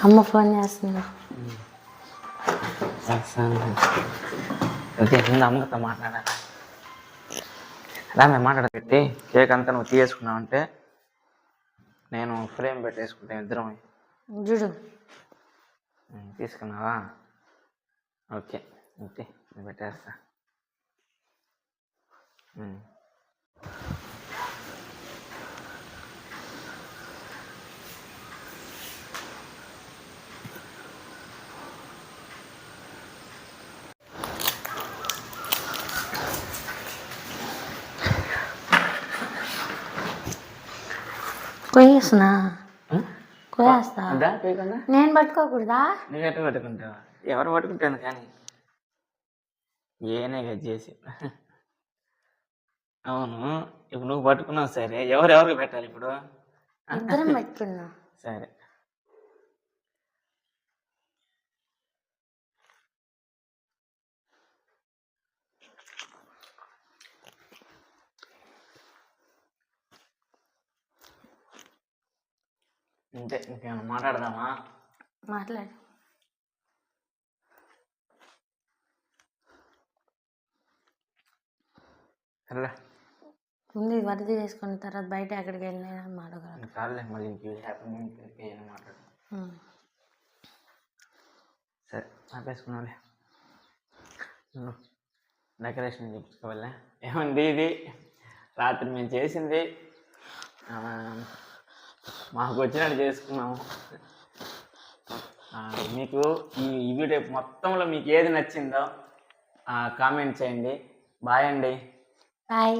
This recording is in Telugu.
అమ్మ ఫోన్ చేస్తుంది. ఓకే, ముందు అమ్మతో మాట్లాడాలి. అలా మేము మాట్లాడబెట్టి కేక్ అంతా నువ్వు తీసుకున్నావు అంటే నేను ఫ్రేమ్ పెట్టేసుకుంటాను ఇద్దరం. చూడు తీసుకున్నావా? ఓకే ఓకే, నేను పెట్టేస్తా. కొయ్యేస్తున్నా, కొయ్యేస్తా. పోయకుండా నేను పట్టుకోకూడదా? నువ్వు ఎట్లా పట్టుకుంటావా? ఎవరు పట్టుకుంటాను కానీ ఏనే గది చేసి. అవును, ఇప్పుడు నువ్వు పట్టుకున్నావు సరే, ఎవరెవరికి పెట్టాలి ఇప్పుడు? ఇద్దరం పెట్టుకున్నా. సరే, అంతే. ఇంకేమైనా మాట్లాడదామా? మాట్లాడు. సరే, ముందు వరద చేసుకున్న తర్వాత బయట ఎక్కడికి వెళ్ళినా మాట్లాడాలి. చాలులే, మళ్ళీ హ్యాపీ మాట్లాడు. సరే, ఆపేసుకున్నావులే. డెకరేషన్ చెప్పుకోవాలే. ఏమండి ఇది రాత్రి మేము చేసింది, మాకు వచ్చినట్టు చేసుకున్నాము. మీకు ఈ వీడియో మొత్తంలో మీకు ఏది నచ్చిందో కామెంట్ చేయండి. బాయ్ అండి. బాయ్.